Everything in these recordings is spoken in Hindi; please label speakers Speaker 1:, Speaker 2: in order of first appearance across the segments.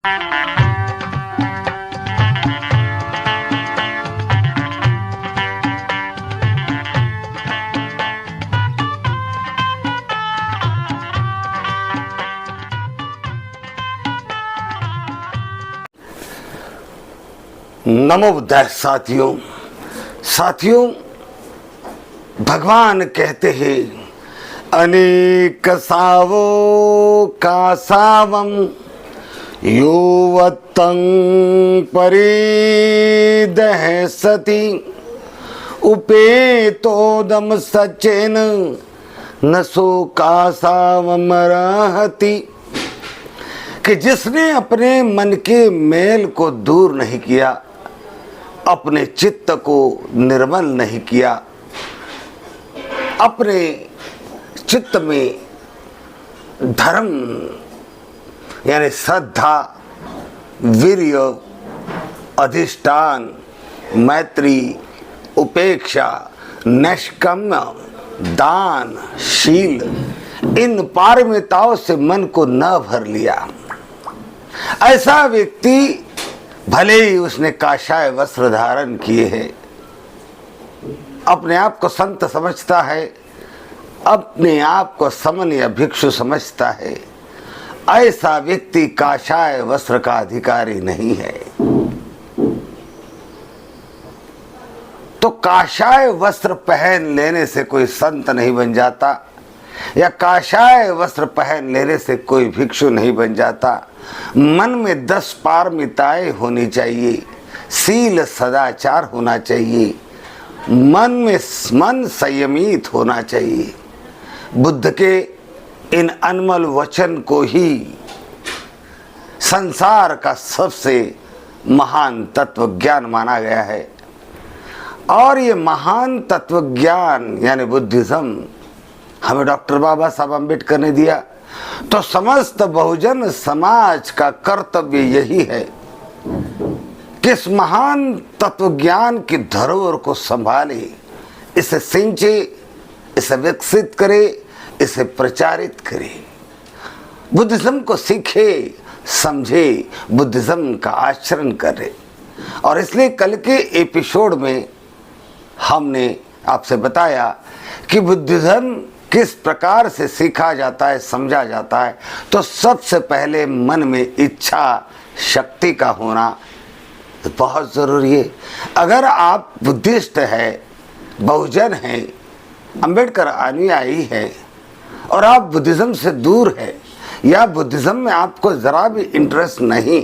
Speaker 1: नमो बुद्धाय। साथियों, भगवान कहते हैं अनेक सावो का सावम योवत्तं परिदह सति उपेतोदम सचेन नसो का सावम रहति। कि जिसने अपने मन के मेल को दूर नहीं किया, अपने चित्त को निर्मल नहीं किया, अपने चित्त में धर्म यानी श्रद्धा, वीर्य, अधिष्ठान, मैत्री, उपेक्षा, नैष्कम्य, दान, शील, इन पारमिताओं से मन को न भर लिया, ऐसा व्यक्ति भले ही उसने काषाय वस्त्र धारण किए हैं, अपने आप को संत समझता है, अपने आप को समन या भिक्षु समझता है, ऐसा व्यक्ति काषाय वस्त्र का अधिकारी नहीं है। तो काषाय वस्त्र पहन लेने से कोई संत नहीं बन जाता, या काषाय वस्त्र पहन लेने से कोई भिक्षु नहीं बन जाता। मन में 10 पारमिताएं होनी चाहिए, शील सदाचार होना चाहिए, मन संयमित होना चाहिए। बुद्ध के इन अनमोल वचन को ही संसार का सबसे महान तत्व ज्ञान माना गया है। और ये महान तत्व ज्ञान यानी बुद्धिज्म हमें डॉक्टर बाबा साहब अम्बेडकर ने दिया। तो समस्त बहुजन समाज का कर्तव्य यही है कि इस महान तत्व ज्ञान की धरोहर को संभाले, इसे सिंचे, इसे विकसित करे, इसे प्रचारित करे, बुद्धिज्म को सीखे, समझे, बुद्धिज्म का आचरण करे। और इसलिए कल के एपिसोड में हमने आपसे बताया कि बुद्धिज्म किस प्रकार से सीखा जाता है, समझा जाता है। तो सबसे पहले मन में इच्छा शक्ति का होना बहुत ज़रूरी है। अगर आप बुद्धिस्ट है, बहुजन है, अम्बेडकर अनुयायी है और आप बुद्धिज्म से दूर है, या बुद्धिज्म में आपको ज़रा भी इंटरेस्ट नहीं,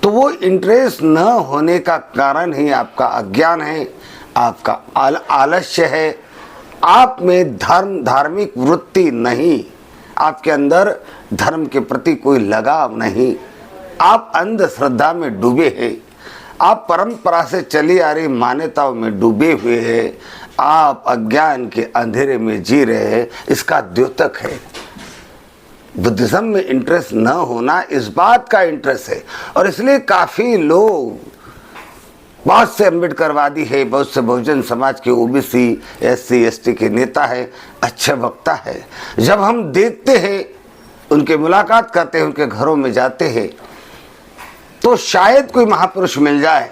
Speaker 1: तो वो इंटरेस्ट न होने का कारण ही आपका अज्ञान है, आपका आलस्य है, आप में धार्मिक वृत्ति नहीं, आपके अंदर धर्म के प्रति कोई लगाव नहीं, आप अंधश्रद्धा में डूबे हैं, आप परंपरा से चली आ रही मान्यताओं में डूबे हुए हैं, आप अज्ञान के अंधेरे में जी रहे हैं। इसका द्योतक है बुद्धिज्म में इंटरेस्ट न होना, इस बात का इंटरेस्ट है। और इसलिए काफ़ी लोग, बहुत से अम्बेडकरवादी है, बहुत से बहुजन समाज के ओबीसी, एससी, एसटी के नेता है, अच्छे वक्ता है, जब हम देखते हैं, उनके मुलाकात करते हैं, उनके घरों में जाते हैं, तो शायद कोई महापुरुष मिल जाए,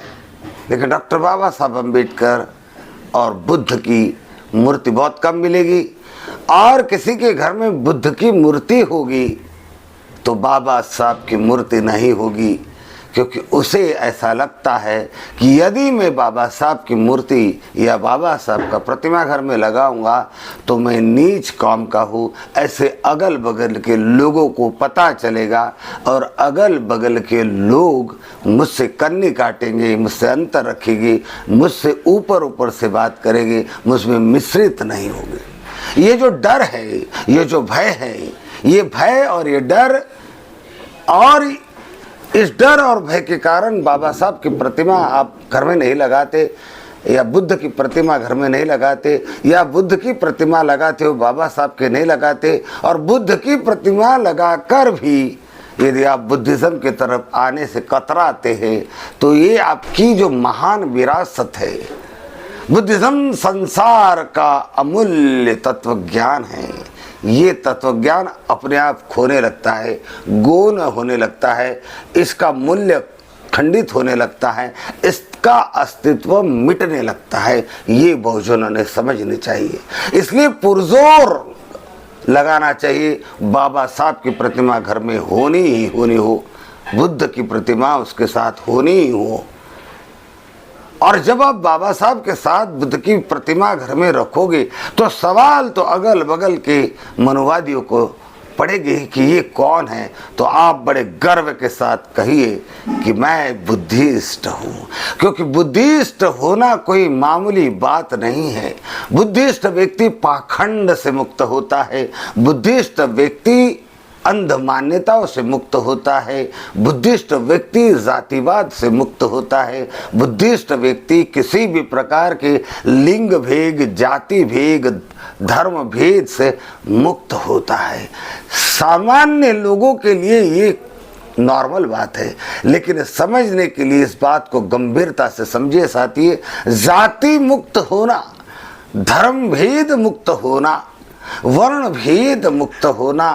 Speaker 1: लेकिन डॉक्टर बाबा साहब अम्बेडकर और बुद्ध की मूर्ति बहुत कम मिलेगी। और किसी के घर में बुद्ध की मूर्ति होगी तो बाबा साहब की मूर्ति नहीं होगी, क्योंकि उसे ऐसा लगता है कि यदि मैं बाबा साहब की मूर्ति या बाबा साहब का प्रतिमा घर में लगाऊंगा तो मैं नीच कौम का हूँ, ऐसे अगल बगल के लोगों को पता चलेगा और अगल बगल के लोग मुझसे कन्नी काटेंगे, मुझसे अंतर रखेंगे, मुझसे ऊपर ऊपर से बात करेंगे, मुझमें मिश्रित नहीं होंगे। ये जो डर है, ये जो भय है, ये भय और ये डर, और इस डर और भय के कारण बाबा साहब की प्रतिमा आप घर में नहीं लगाते, या बुद्ध की प्रतिमा घर में नहीं लगाते, या बुद्ध की प्रतिमा लगाते हो बाबा साहब के नहीं लगाते। और बुद्ध की प्रतिमा लगाकर भी यदि आप बुद्धिज्म की तरफ आने से कतराते हैं तो ये आपकी जो महान विरासत है। बुद्धिज्म संसार का अमूल्य तत्व ज्ञान है, ये तत्वज्ञान अपने आप खोने लगता है, गौण होने लगता है, इसका मूल्य खंडित होने लगता है, इसका अस्तित्व मिटने लगता है। ये बहुजनों ने समझनी चाहिए। इसलिए पुरजोर लगाना चाहिए बाबा साहब की प्रतिमा घर में होनी ही होनी हो, बुद्ध की प्रतिमा उसके साथ होनी ही हो। और जब आप बाबा साहब के साथ बुद्ध की प्रतिमा घर में रखोगे तो सवाल तो अगल बगल के मनुवादियों को पड़ेगी कि ये कौन है, तो आप बड़े गर्व के साथ कहिए कि मैं बुद्धिस्ट हूँ। क्योंकि बुद्धिस्ट होना कोई मामूली बात नहीं है। बुद्धिस्ट व्यक्ति पाखंड से मुक्त होता है, बुद्धिस्ट व्यक्ति अंध मान्यताओं से मुक्त होता है, बुद्धिस्ट व्यक्ति जातिवाद से मुक्त होता है, बुद्धिस्ट व्यक्ति किसी भी प्रकार के लिंग भेद, जाति भेद, धर्म भेद से मुक्त होता है। सामान्य लोगों के लिए ये नॉर्मल बात है, लेकिन समझने के लिए इस बात को गंभीरता से समझिए साथियों। जाति मुक्त होना, धर्म भेद मुक्त होना, वर्ण भेद मुक्त होना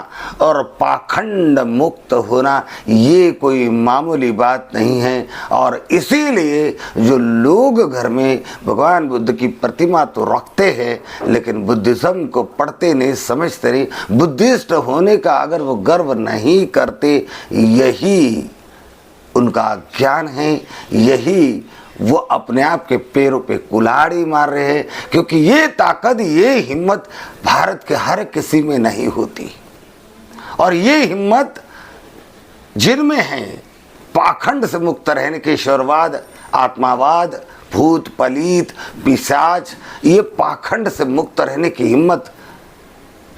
Speaker 1: और पाखंड मुक्त होना ये कोई मामूली बात नहीं है। और इसीलिए जो लोग घर में भगवान बुद्ध की प्रतिमा तो रखते हैं, लेकिन बुद्धिज्म को पढ़ते नहीं, समझते नहीं, बुद्धिस्ट होने का अगर वो गर्व नहीं करते, यही उनका ज्ञान है, यही वो अपने आप के पैरों पे कुल्हाड़ी मार रहे हैं। क्योंकि ये ताकत, ये हिम्मत भारत के हर किसी में नहीं होती। और ये हिम्मत जिनमें है पाखंड से मुक्त रहने के, ईश्वरवाद, आत्मावाद, भूत पलीत, पिशाच, ये पाखंड से मुक्त रहने की हिम्मत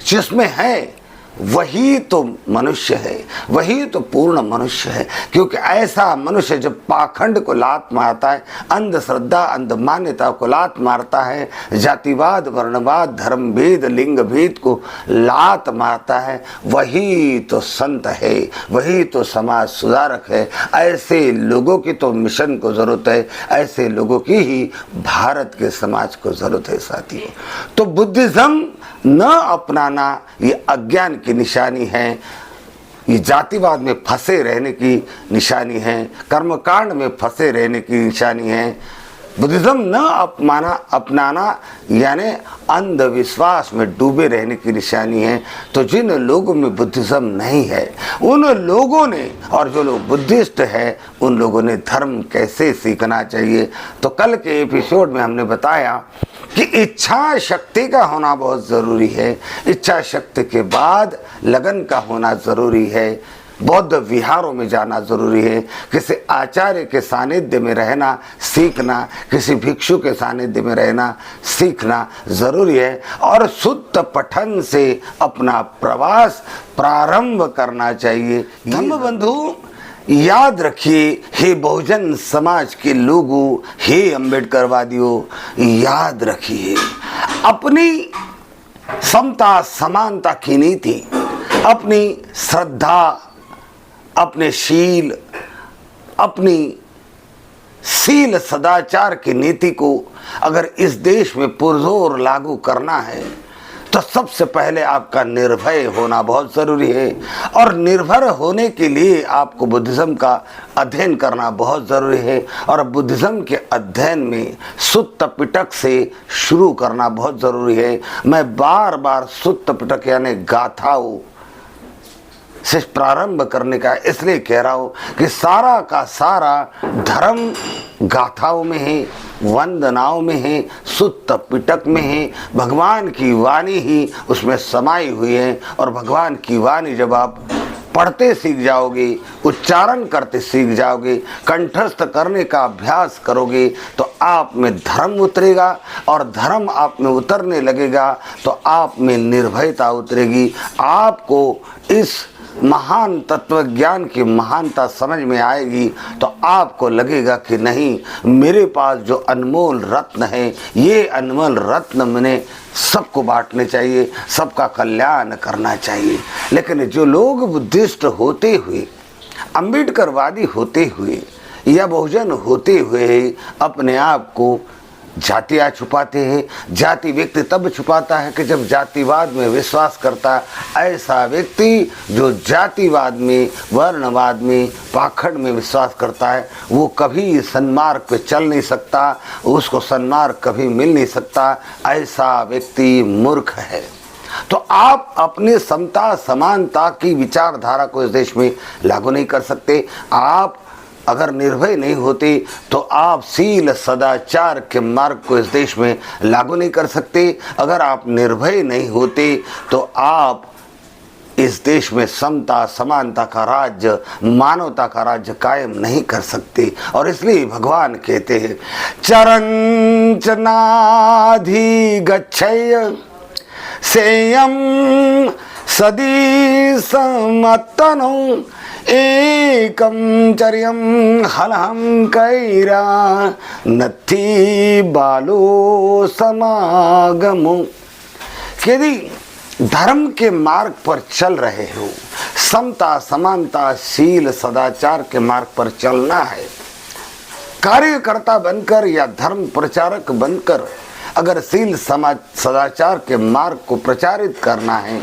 Speaker 1: जिसमें है, वही तो मनुष्य है, वही तो पूर्ण मनुष्य है। क्योंकि ऐसा मनुष्य जब पाखंड को लात मारता है, अंधश्रद्धा, अंध मान्यता को लात मारता है, जातिवाद, वर्णवाद, धर्म भेद, लिंग भेद को लात मारता है, वही तो संत है, वही तो समाज सुधारक है। ऐसे लोगों की तो मिशन को जरूरत है, ऐसे लोगों की ही भारत के समाज को जरूरत है साथियों। तो बुद्धिज्म न अपनाना ये अज्ञान की निशानी है, ये जातिवाद में फंसे रहने की निशानी है, कर्मकांड में फंसे रहने की निशानी है। बुद्धिज्म न अपनाना यानी अंधविश्वास में डूबे रहने की निशानी है। तो जिन लोगों में बुद्धिज्म नहीं है, उन लोगों ने, और जो लोग बुद्धिस्ट है, उन लोगों ने धर्म कैसे सीखना चाहिए। तो कल के एपिसोड में हमने बताया कि इच्छा शक्ति का होना बहुत ज़रूरी है, इच्छा शक्ति के बाद लगन का होना ज़रूरी है, बौद्ध विहारों में जाना जरूरी है, किसी आचार्य के सानिध्य में रहना सीखना, किसी भिक्षु के सानिध्य में रहना सीखना जरूरी है, और शुद्ध पठन से अपना प्रवास प्रारंभ करना चाहिए। धम्म बंधु याद रखिए, हे बहुजन समाज के लोगों, हे अम्बेडकरवादियों, याद रखिए अपनी समता समानता की नीति, अपनी श्रद्धा, अपने शील, अपनी शील सदाचार की नीति को अगर इस देश में पुरजोर लागू करना है तो सबसे पहले आपका निर्भय होना बहुत ज़रूरी है। और निर्भय होने के लिए आपको बुद्धिज़्म का अध्ययन करना बहुत ज़रूरी है। और बुद्धिज़्म के अध्ययन में सुत्त पिटक से शुरू करना बहुत ज़रूरी है। मैं बार बार सुत्त पिटक यानी गाथाओं से प्रारंभ करने का इसलिए कह रहा हूँ कि सारा का सारा धर्म गाथाओं में है, वंदनाओं में है, सुत्त पिटक में है। भगवान की वाणी ही उसमें समाई हुई है। और भगवान की वाणी जब आप पढ़ते सीख जाओगे, उच्चारण करते सीख जाओगे, कंठस्थ करने का अभ्यास करोगे, तो आप में धर्म उतरेगा। और धर्म आप में उतरने लगेगा तो आप में निर्भयता उतरेगी। आपको इस महान तत्व ज्ञान की महानता समझ में आएगी तो आपको लगेगा कि नहीं, मेरे पास जो अनमोल रत्न है, ये अनमोल रत्न मैंने सबको बांटने चाहिए, सबका कल्याण करना चाहिए। लेकिन जो लोग बुद्धिस्ट होते हुए, अम्बेडकरवादी होते हुए या बहुजन होते हुए अपने आप को जातियाँ छुपाते हैं। जाति व्यक्ति तब छुपाता है कि जब जातिवाद में विश्वास करता है। ऐसा व्यक्ति जो जातिवाद में, वर्णवाद में, पाखंड में विश्वास करता है, वो कभी सन्मार्ग पे चल नहीं सकता, उसको सन्मार्ग कभी मिल नहीं सकता। ऐसा व्यक्ति मूर्ख है। तो आप अपने समता समानता की विचारधारा को इस देश में लागू नहीं कर सकते। आप अगर निर्भय नहीं होते तो आप शील सदाचार के मार्ग को इस देश में लागू नहीं कर सकते। अगर आप निर्भय नहीं होते तो आप इस देश में समता समानता का राज्य, मानवता का राज्य कायम नहीं कर सकते। और इसलिए भगवान कहते हैं चरंचनाधि गच्छय सेयम सदी समतनो एकम चर्यम हलहम कैरा नथी बालो समागमो। यदि धर्म के मार्ग पर चल रहे हो, समता समानता शील सदाचार के मार्ग पर चलना है, कार्यकर्ता बनकर या धर्म प्रचारक बनकर अगर शील समाज सदाचार के मार्ग को प्रचारित करना है,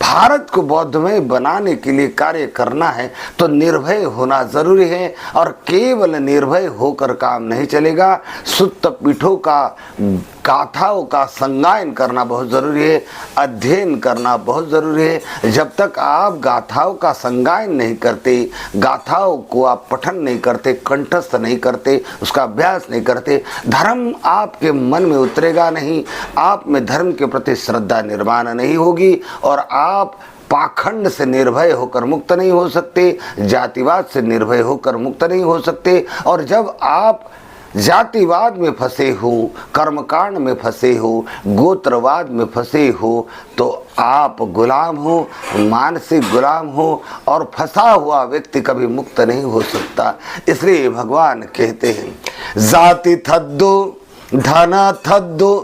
Speaker 1: भारत को बौद्धमय बनाने के लिए कार्य करना है, तो निर्भय होना जरूरी है। और केवल निर्भय होकर काम नहीं चलेगा। सुत्त पीठों का, गाथाओं का संगायन करना बहुत ज़रूरी है, अध्ययन करना बहुत ज़रूरी है। जब तक आप गाथाओं का संगायन नहीं करते, गाथाओं को आप पठन नहीं करते, कंठस्थ नहीं करते, उसका अभ्यास नहीं करते, धर्म आपके मन में उतरेगा नहीं, आप में धर्म के प्रति श्रद्धा निर्माण नहीं होगी और आप पाखंड से निर्भय होकर मुक्त नहीं हो सकते, जातिवाद से निर्भय होकर मुक्त नहीं हो सकते। और जब आप जातिवाद में फंसे हो, कर्मकांड में फंसे हो, गोत्रवाद में फंसे हो, तो आप गुलाम हो, मानसिक गुलाम हो, और फंसा हुआ व्यक्ति कभी मुक्त नहीं हो सकता। इसलिए भगवान कहते हैं जाति थद्दो धन थद्दो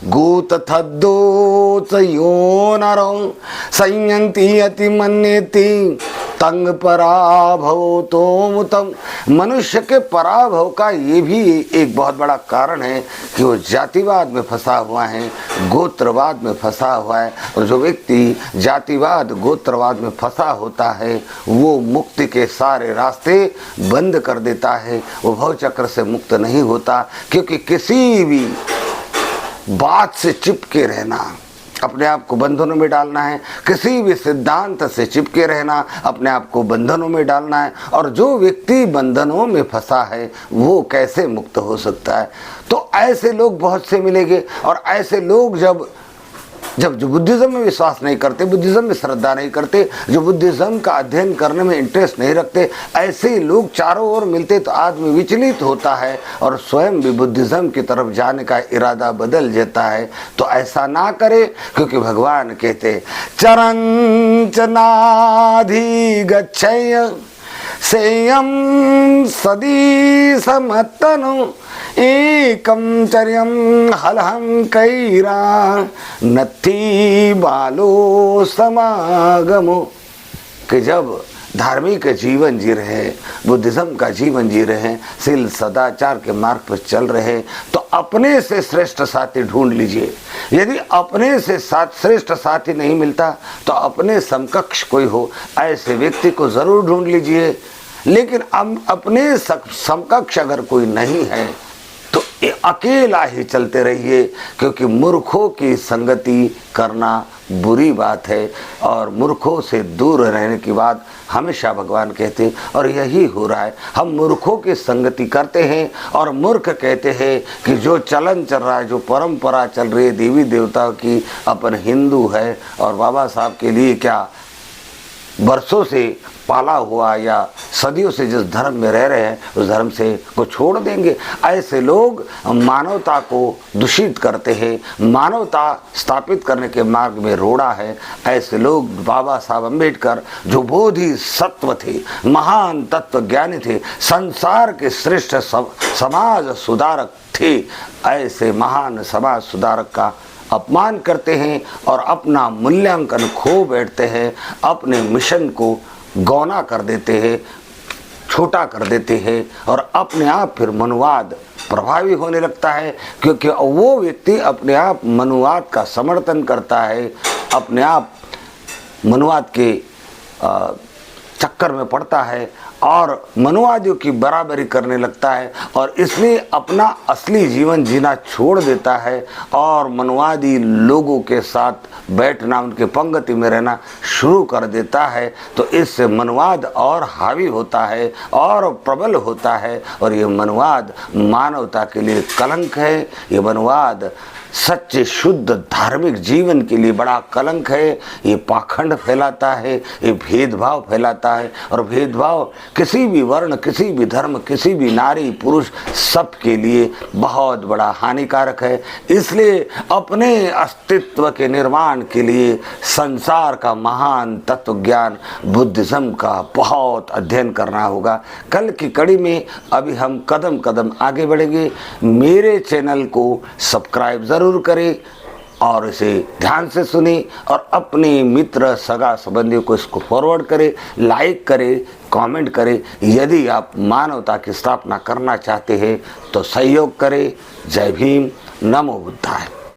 Speaker 1: गूत थद्दो यो नरो संयंती अति मन्यति तंग पराभव तो मुतम। मनुष्य के पराभव का ये भी एक बहुत बड़ा कारण है कि वो जातिवाद में फंसा हुआ है, गोत्रवाद में फंसा हुआ है। और जो व्यक्ति जातिवाद गोत्रवाद में फंसा होता है वो मुक्ति के सारे रास्ते बंद कर देता है, वो भवचक्र से मुक्त नहीं होता। क्योंकि किसी भी बात से चिपके रहना अपने आप को बंधनों में डालना है, किसी भी सिद्धांत से चिपके रहना अपने आप को बंधनों में डालना है। और जो व्यक्ति बंधनों में फंसा है वो कैसे मुक्त हो सकता है? तो ऐसे लोग बहुत से मिलेंगे। और ऐसे लोग जब जो बुद्धिज़्म में विश्वास नहीं करते, बुद्धिज़्म में श्रद्धा नहीं करते, जो बुद्धिज़्म का अध्ययन करने में इंटरेस्ट नहीं रखते, ऐसे लोग चारों ओर मिलते तो आदमी विचलित होता है और स्वयं भी बुद्धिज़्म की तरफ जाने का इरादा बदल जाता है। तो ऐसा ना करे, क्योंकि भगवान कहते चरंचनाधि गच्छय सेयम सदी समतनो एकम चर्यम हलहम कैरा नथी बालो समागमो। कि जब धार्मिक जीवन जी रहे हैं, बुद्धिज्म का जीवन जी रहे हैं, शील सदाचार के मार्ग पर चल रहे हैं, तो अपने से श्रेष्ठ साथी ढूंढ लीजिए। यदि अपने से श्रेष्ठ साथी नहीं मिलता तो अपने समकक्ष कोई हो, ऐसे व्यक्ति को जरूर ढूंढ लीजिए। लेकिन अपने समकक्ष अगर कोई नहीं है तो अकेला ही चलते रहिए, क्योंकि मूर्खों की संगति करना बुरी बात है और मूर्खों से दूर रहने की बात हमेशा भगवान कहते हैं। और यही हो रहा है, हम मूर्खों की संगति करते हैं और मूर्ख कहते हैं कि जो चलन चल रहा है, जो परंपरा चल रही है देवी देवताओं की, अपन हिंदू है और बाबा साहब के लिए क्या बरसों से पाला हुआ या सदियों से जिस धर्म में रह रहे हैं उस धर्म से को छोड़ देंगे। ऐसे लोग मानवता को दूषित करते हैं, मानवता स्थापित करने के मार्ग में रोड़ा है। ऐसे लोग बाबा साहब अम्बेडकर जो बोधि सत्व थे, महान तत्व ज्ञानी थे, संसार के श्रेष्ठ समाज सुधारक थे, ऐसे महान समाज सुधारक का अपमान करते हैं और अपना मूल्यांकन खो बैठते हैं, अपने मिशन को गौना कर देते हैं, छोटा कर देते हैं और अपने आप फिर मनवाद प्रभावी होने लगता है, क्योंकि वो व्यक्ति अपने आप मनुवाद का समर्थन करता है, अपने आप मनुवाद के चक्कर में पड़ता है और मनुवादियों की बराबरी करने लगता है, और इसलिए अपना असली जीवन जीना छोड़ देता है और मनुवादी लोगों के साथ बैठना, उनके पंक्ति में रहना शुरू कर देता है। तो इससे मनुवाद और हावी होता है और प्रबल होता है, और ये मनुवाद मानवता के लिए कलंक है। ये मनुवाद सच्चे शुद्ध धार्मिक जीवन के लिए बड़ा कलंक है। ये पाखंड फैलाता है, ये भेदभाव फैलाता है, और भेदभाव किसी भी वर्ण, किसी भी धर्म, किसी भी नारी पुरुष सब के लिए बहुत बड़ा हानिकारक है। इसलिए अपने अस्तित्व के निर्माण के लिए संसार का महान तत्व ज्ञान बुद्धिज्म का बहुत अध्ययन करना होगा। कल की कड़ी में अभी हम कदम कदम आगे बढ़ेंगे। मेरे चैनल को सब्सक्राइब जरूर करें और इसे ध्यान से सुने, और अपने मित्र सगा संबंधियों को इसको फॉरवर्ड करें, लाइक करें, कमेंट करें। यदि आप मानवता की स्थापना करना चाहते हैं तो सहयोग करें। जय भीम, नमो बुद्धाय।